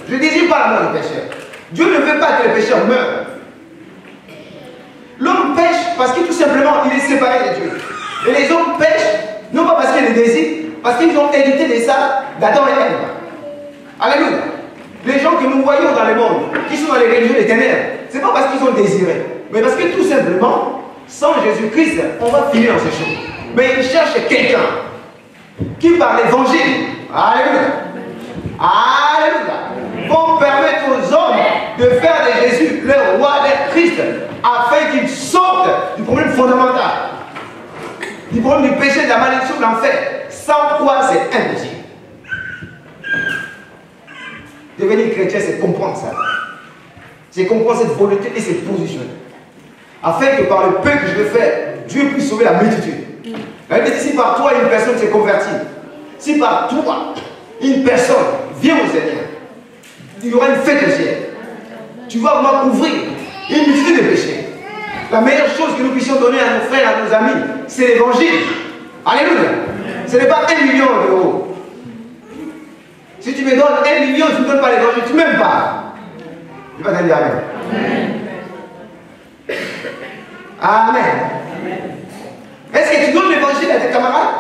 Je ne désire pas la mort du pécheur. Dieu ne veut pas que le pécheur meure. L'homme pêche parce que tout simplement il est séparé de Dieu. Et les hommes pêchent non pas parce qu'ils le désirent, parce qu'ils ont hérité de ça d'Adam et Ève. Alléluia. Les gens que nous voyons dans le monde, qui sont dans les religions des ténèbres, ce n'est pas parce qu'ils ont désiré, mais parce que tout simplement, sans Jésus-Christ, on va finir dans ces choses. Mais ils cherchent quelqu'un qui par l'évangile, alléluia, alléluia, vont permettre aux hommes de faire de Jésus leur roi, leur Christ, afin qu'ils sortent du problème fondamental, du problème du péché, de la malédiction, de l'enfer. Sans quoi c'est impossible. Devenir chrétien, c'est comprendre ça. C'est comprendre cette volonté et cette position. Afin que par le peu que je vais faire, Dieu puisse sauver la multitude. La Bible dit, si par toi une personne s'est convertie, si par toi une personne vient au Seigneur, il y aura une fête au ciel. Tu vas vraiment couvrir une multitude de péchés. La meilleure chose que nous puissions donner à nos frères, à nos amis, c'est l'évangile. Alléluia. Ce n'est pas 1 million d'euros. Si tu me donnes 1 million, tu ne me donnes pas l'évangile, tu ne m'aimes pas. Tu vas te dire Amen. Amen. Est-ce que tu donnes l'évangile à tes camarades?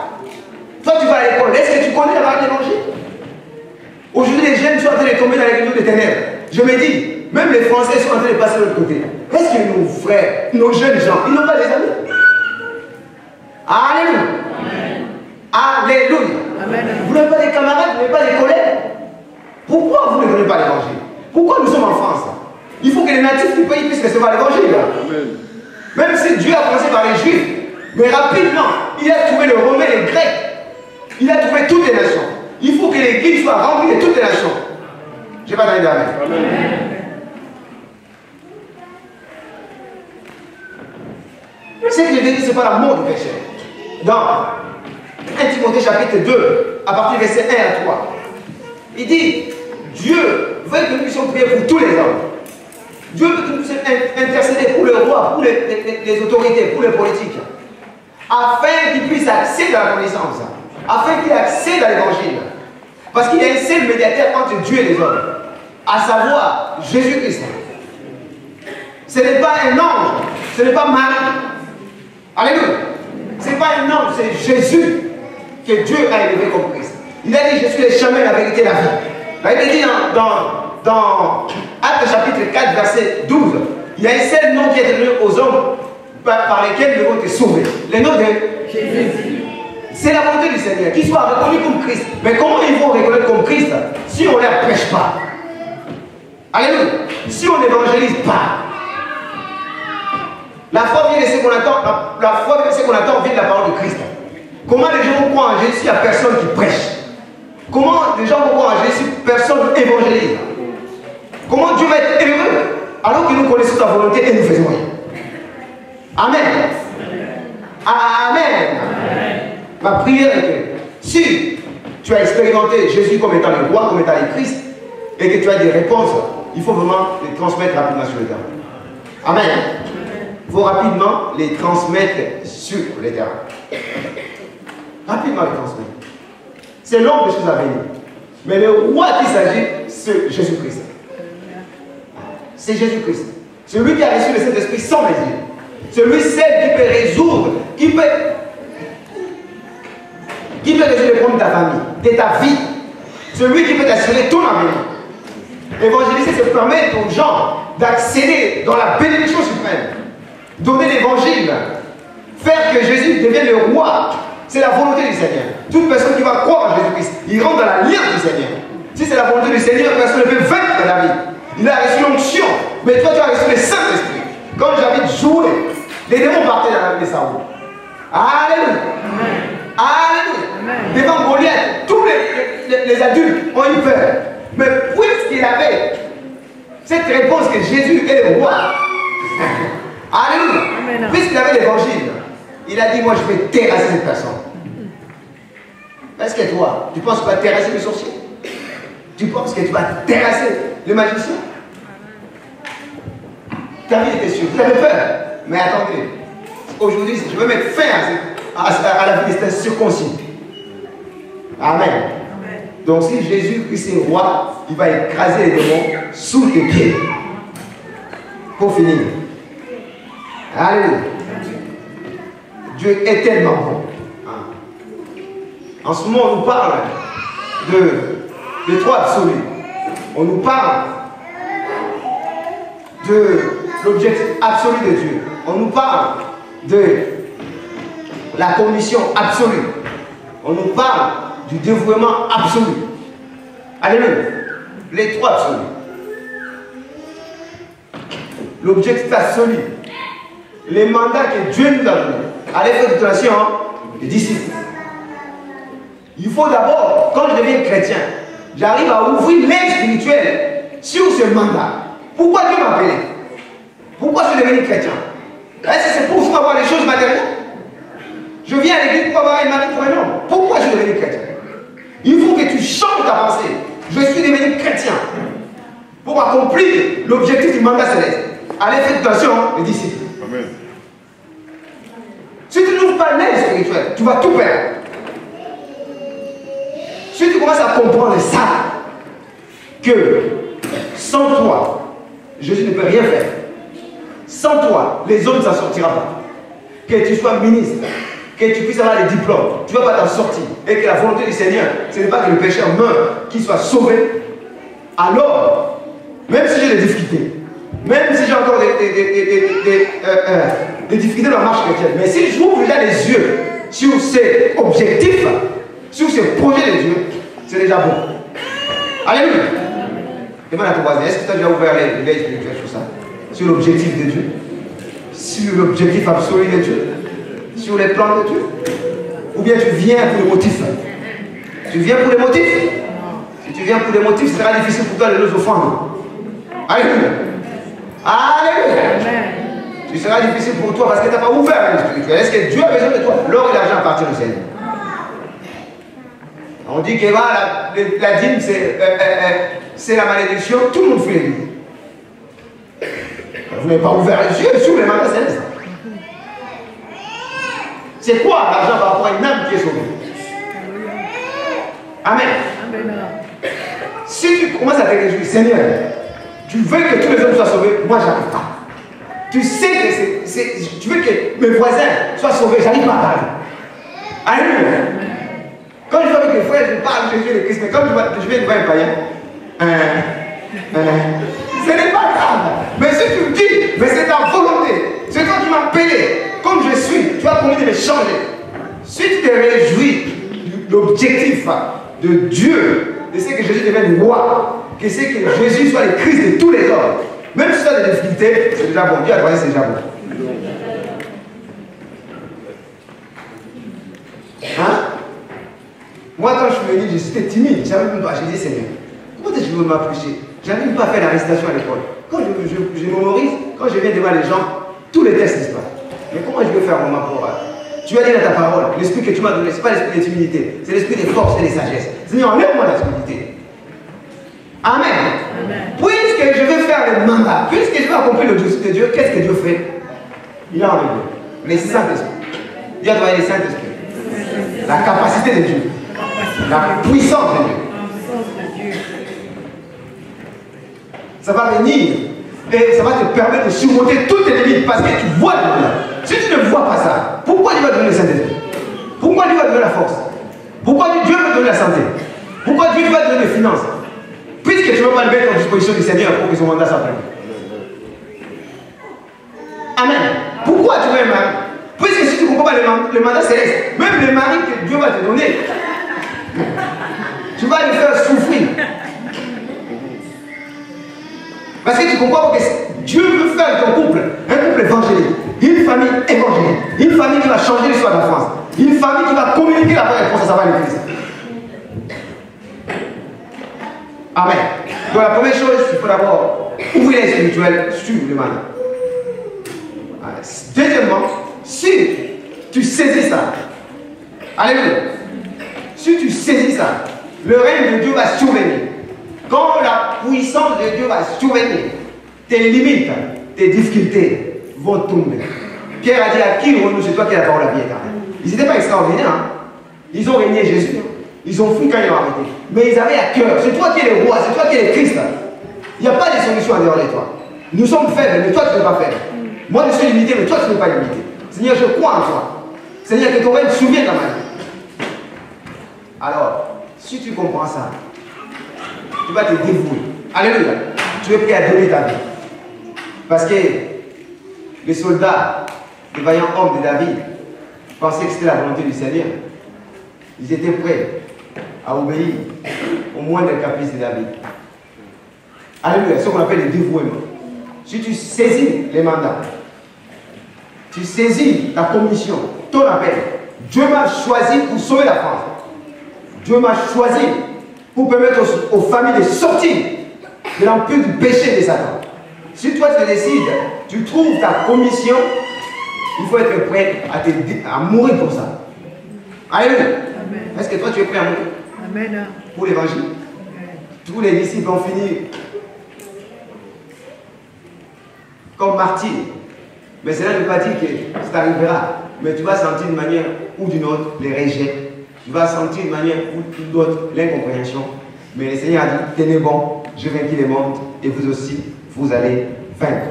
Toi, tu vas à l'école. Est-ce que tu connais la parole de l'évangile? Aujourd'hui, les jeunes sont en train de tomber dans les réunions des ténèbres. Je me dis, même les Français sont en train de passer de l'autre côté. Est-ce que nos frères, nos jeunes gens, ils n'ont pas des amis? Alléluia. Alléluia. Vous n'avez pas des camarades, vous n'avez pas des collègues. Pourquoi vous ne donnez pas l'évangile? Pourquoi nous sommes en France? Il faut que les natifs du pays puissent recevoir l'évangile. Même si Dieu a commencé par les Juifs, mais rapidement, il a trouvé le Romain et le Grec. Il a trouvé toutes les nations. Il faut que l'Église soit remplie de toutes les nations. Je n'ai pas d'avis d'amen. Ce que je dis, ce n'est pas la mort du péché. Dans 1 Timothée chapitre 2, à partir du verset 1 à 3, il dit, Dieu veut que nous puissions prier pour tous les hommes. Dieu veut que nous puissions intercéder pour le roi, pour les autorités, pour les politiques, afin qu'ils puissent accéder à la connaissance, afin qu'ils accèdent à l'évangile. Parce qu'il y a un seul médiateur entre Dieu et les hommes, à savoir Jésus-Christ. Ce n'est pas un ange, ce n'est pas Marie. Alléluia. Ce n'est pas un ange, c'est Jésus que Dieu a élevé comme Christ. Il a dit, je suis le chemin, la vérité, la vie. Là, il a dit dans Actes chapitre 4, verset 12. Il y a un seul nom qui est donné aux hommes par lesquels ils vont être sauvés. Le nom de Jésus. C'est la volonté du Seigneur, qu'ils soient reconnus comme Christ. Mais comment ils vont reconnaître comme Christ si on ne les prêche pas? Alléluia. Si on n'évangélise pas. La foi vient de ce qu'on attend. La foi vient de ce qu'on attend vient de la parole de Christ. Comment les gens vont croire en Jésus s'il n'y a personne qui prêche? Comment les gens vont croire en Jésus si personne évangélise? Comment Dieu va être heureux alors que nous connaissons sa volonté et nous faisons rien? Amen. Amen. Ma prière est que si tu as expérimenté Jésus comme étant le roi, comme étant le Christ, et que tu as des réponses, il faut vraiment les transmettre rapidement sur le terrain. Amen. Il faut rapidement les transmettre sur le terrain. Rapidement les transmettre. C'est l'homme de choses à venir. Mais le roi qui s'agit, c'est Jésus-Christ. C'est Jésus-Christ. Celui qui a reçu le Saint-Esprit sans les yeux. Celui seul qui peut résoudre, qui peut résoudre les problèmes de ta famille, de ta vie. Celui qui peut t'assurer ton avenir. Évangéliser, c'est permettre aux gens d'accéder dans la bénédiction suprême. Donner l'évangile. Faire que Jésus devienne le roi. C'est la volonté du Seigneur. Toute personne qui va croire en Jésus-Christ, il rentre dans l'alliance du Seigneur. Si c'est la volonté du Seigneur, personne ne peut vaincre la vie. Il a reçu l'onction. Mais toi, tu as reçu le Saint-Esprit. Quand j'avais joué, les démons partaient dans la vie de Saoul. Alléluia. Alléluia. Devant Goliath, tous les adultes ont eu peur. Mais puisqu'il avait cette réponse que Jésus est le roi, alléluia. Puisqu'il avait l'évangile, il a dit, moi je vais terrasser cette personne. Est-ce que toi, tu penses que tu vas terrasser le sorcier? Tu penses que tu vas terrasser le magicien? Ta vie était sûre. Vous avez peur. Mais attendez. Aujourd'hui, je veux mettre fin à la vie de cet circoncis. Amen. Donc si Jésus-Christ est roi, il va écraser les démons sous tes pieds. Pour finir. Alléluia. Dieu est tellement bon. En ce moment, on nous parle de trois absolus. On nous parle de l'objectif absolu de Dieu. On nous parle de la commission absolue. On nous parle du dévouement absolu. Alléluia. Les trois absolus. L'objectif absolu. Les mandats que Dieu nous a donnés. Allez faire de donation des disciples. Il faut d'abord, quand je deviens chrétien, j'arrive à ouvrir l'œil spirituel sur ce mandat. Pourquoi Dieu m'a appelé? Pourquoi je suis devenu chrétien? Est-ce que c'est pour avoir les choses matérielles? Je viens à l'église pour avoir une maladie pour un homme. Pourquoi je suis devenu chrétien? Il faut que tu changes ta pensée. Je suis devenu chrétien pour accomplir l'objectif du mandat céleste. Allez faire attention, les disciples. Amen. Si tu n'ouvres pas l'œil spirituel, tu vas tout perdre. Si tu commences à comprendre ça, que sans toi, Jésus ne peut rien faire. Sans toi, les hommes ne s'en sortiront pas. Que tu sois ministre, que tu puisses avoir les diplômes, tu ne vas pas t'en sortir. Et que la volonté du Seigneur, ce n'est pas que le pécheur meure, qu'il soit sauvé. Alors, même si j'ai des difficultés, même si j'ai encore des difficultés dans la marche chrétienne, mais si j'ouvre déjà les yeux sur ces objectifs, sur ces projets de Dieu, c'est déjà bon. Alléluia. Demande à ton voisin, est-ce que tu as déjà ouvert les veilles spirituelles sur ça? Sur l'objectif de Dieu? Sur l'objectif absolu de Dieu? Sur les plans de Dieu? Ou bien tu viens pour les motifs? Tu viens pour les motifs? Si tu viens pour les motifs, ce sera difficile pour toi de nous offendre. Alléluia. Alléluia. Ce sera difficile pour toi parce que tu n'as pas ouvert le spirituel. Est-ce que Dieu a besoin de toi? L'or et l'argent appartiennent au Seigneur. On dit que la dîme, c'est la malédiction, tout le monde fait les dîmes. Vous n'avez pas ouvert les yeux sur les mandats célestes. C'est quoi l'argent par rapport à une âme qui est sauvée? Amen. Si tu commences à te réjouir, Seigneur, tu veux que tous les hommes soient sauvés, moi j'arrive pas. Tu sais que tu veux que mes voisins soient sauvés, j'arrive pas à parler. Alléluia. Quand je vais avec les frères, je parle de Jésus et de Christ, mais quand je viens de voir un païen, ce n'est pas grave. Mais si tu me dis, mais c'est ta volonté, c'est toi qui m'as appelé, comme je suis, tu as promis de me changer. Si tu te réjouis de l'objectif de Dieu, de ce que Jésus devienne roi, que c'est que Jésus soit le Christ de tous les hommes, même si tu as des difficultés, c'est déjà bon. Dieu a droit, c'est déjà bon. Hein? Moi, quand je suis venu, j'étais timide. J'avais même pas. J'ai dit, Seigneur, comment est-ce que je veux m'approcher? J'avais même pas fait l'arrestation à l'école. Quand je mémorise, quand je viens devant les gens, tous les tests se passent. Mais comment je veux faire mon rapport? Tu as dit dans ta parole, l'esprit que tu m'as donné, ce n'est pas l'esprit de timidité, c'est l'esprit de force et de sagesse. Seigneur, enlève-moi la timidité. Amen. Amen. Puisque je vais faire le mandat, puisque je vais accomplir l'objectif de Dieu, qu'est-ce que Dieu fait? Il a enlevé les Saint-Esprit. Dieu a envoyé les Saint-Esprit. La capacité de Dieu. La puissance de Dieu. Ça va venir et ça va te permettre de surmonter toutes tes limites parce que tu vois le delà. Si tu ne vois pas ça, pourquoi Dieu va te donner le Saint-Esprit? Pourquoi Dieu va te donner la force? Pourquoi Dieu va te donner la santé? Pourquoi Dieu va te donner les finances? Puisque tu ne vas pas le mettre en disposition du Seigneur pour que son mandat s'apprenne. Amen. Pourquoi tu veux un mari? Puisque si tu ne comprends pas le mandat céleste, même le mari que Dieu va te donner, tu vas le faire souffrir. Parce que tu comprends que Dieu veut faire de ton couple un couple évangélique, une famille évangélique, une famille qui va changer l'histoire de la France, une famille qui va communiquer la vraie réponse à sa valeur de Christ. Amen. Donc la première chose, il faut d'abord ouvrir les spirituels sur le mandat. Deuxièmement, si tu saisis ça, alléluia, si tu saisis ça, le règne de Dieu va survenir. Quand la puissance de Dieu va survenir, tes limites, tes difficultés vont tomber. Pierre a dit à qui nous, c'est toi qui as la parole à vie éternelle. Ils n'étaient pas extraordinaires. Hein? Ils ont régné Jésus. Ils ont fui quand ils l'ont arrêté. Mais ils avaient à cœur. C'est toi qui es le roi, c'est toi qui es le Christ. Il n'y a pas de solution en dehors de toi. Nous sommes faibles, mais toi tu n'es pas faible. Moi je suis limité, mais toi tu n'es pas limité. Seigneur, je crois en toi. Seigneur, que ton règne souvienne dans ma vie. Alors, si tu comprends ça, tu vas te dévouer. Alléluia. Tu es prêt à donner ta vie. Parce que les soldats, les vaillants hommes de David, pensaient que c'était la volonté du Seigneur. Ils étaient prêts à obéir au moindre caprice de David. Alléluia. C'est ce qu'on appelle le dévouement. Si tu saisis les mandats, tu saisis ta commission, ton appel. Dieu m'a choisi pour sauver la France. Dieu m'a choisi pour permettre aux familles de sortir de l'empire du péché de Satan. Si toi tu décides, tu trouves ta commission, il faut être prêt à mourir pour ça. Alléluia. Est-ce que toi tu es prêt à mourir? Amen. Pour l'évangile? Tous les disciples ont fini comme martyrs. Mais cela ne veut pas dire que ça t'arrivera. Mais tu vas sentir d'une manière ou d'une autre les rejets. Tu vas sentir d'une manière ou d'une autre l'incompréhension. Mais le Seigneur a dit, tenez bon, je vainquis le monde et vous aussi, vous allez vaincre.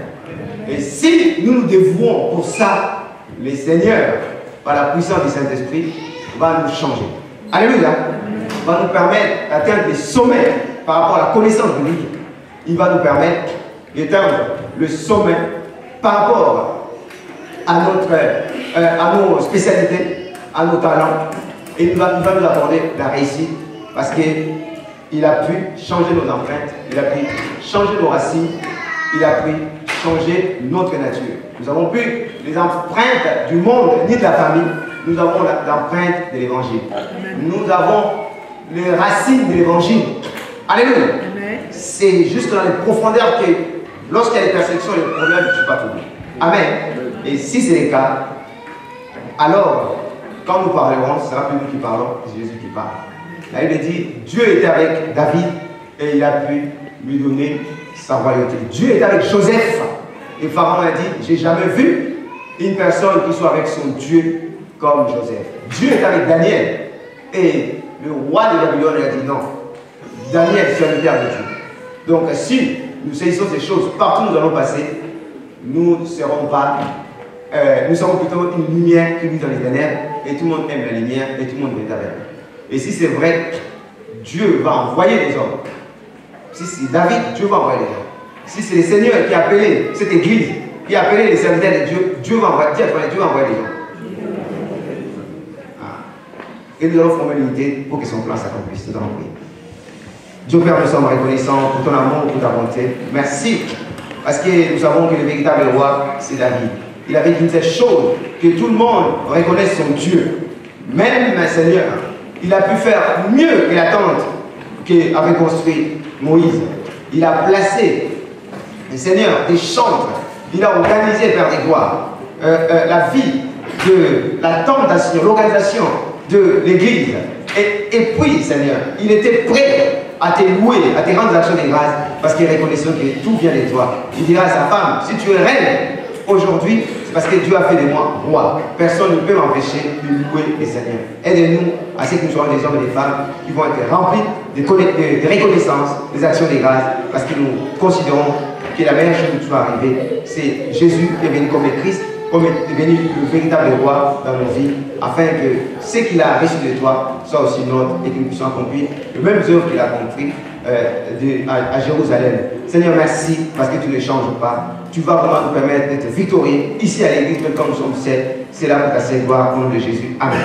Et si nous nous dévouons pour ça, le Seigneur, par la puissance du Saint-Esprit, va nous changer. Alléluia. Va nous permettre d'atteindre des sommets par rapport à la connaissance biblique. Il va nous permettre d'atteindre le sommet par rapport à nos spécialités, à nos talents. Et il va nous apporter la réussite parce qu'il a pu changer nos empreintes, il a pu changer nos racines, il a pu changer notre nature. Nous avons plus les empreintes du monde ni de la famille, nous avons l'empreinte de l'évangile. Nous avons les racines de l'évangile. Alléluia. C'est juste dans les profondeurs que lorsqu'il y a des persécutions et des problèmes, je ne suis pas trouvé. Amen. Et si c'est le cas, alors, quand nous parlerons, ce sera plus nous qui parlons, c'est Jésus qui parle. La Bible dit, Dieu était avec David et il a pu lui donner sa royauté. Dieu était avec Joseph et Pharaon a dit, j'ai jamais vu une personne qui soit avec son Dieu comme Joseph. Dieu est avec Daniel et le roi de Babylone lui a dit non. Daniel, serviteur de Dieu. Donc si nous saisissons ces choses, partout où nous allons passer, nous ne serons pas, nous serons plutôt une lumière qui brille dans les ténèbres et tout le monde aime la lumière et tout le monde est avec. Et si c'est vrai, Dieu va envoyer des hommes. Si c'est David, Dieu va envoyer des hommes. Si c'est le Seigneur qui a appelé cette église, qui a appelé les serviteurs de Dieu, Dieu va envoyer des gens. Et nous allons former l'unité pour que son plan s'accomplisse. Nous allons prier. Dieu Père, nous sommes reconnaissants pour ton amour, pour ta bonté. Merci. Parce que nous savons que le véritable roi, c'est David. Il avait dit une telle chose, que tout le monde reconnaisse son Dieu. Même, Seigneur, il a pu faire mieux que la tente qu'avait construit Moïse. Il a placé, Seigneur, des chantres. Il a organisé, Père des gloires, la vie de la tentation, l'organisation de l'église. Et puis, Seigneur, il était prêt à te louer, à te rendre l'action des grâces, parce qu'il reconnaissait que tout vient de toi. Il dira à sa femme, si tu es reine aujourd'hui, c'est parce que Dieu a fait de moi roi. Personne ne peut m'empêcher de louer le Seigneur. Aide-nous à ce que nous soyons des hommes et des femmes qui vont être remplis de reconnaissance, des actions des grâces, parce que nous considérons que la meilleure chose qui soit arrivée, c'est Jésus qui est venu comme le Christ, comme est devenu le véritable roi dans nos vies, afin que ce qu'il a reçu de toi soit aussi nôtre et que nous puissions accomplir les mêmes œuvres qu'il a accomplies à Jérusalem. Seigneur, merci parce que tu ne changes pas. Tu vas vraiment nous permettre d'être victorieux ici à l'église, comme nous sommes sept. C'est là pour ta sainte gloire, au nom de Jésus. Amen.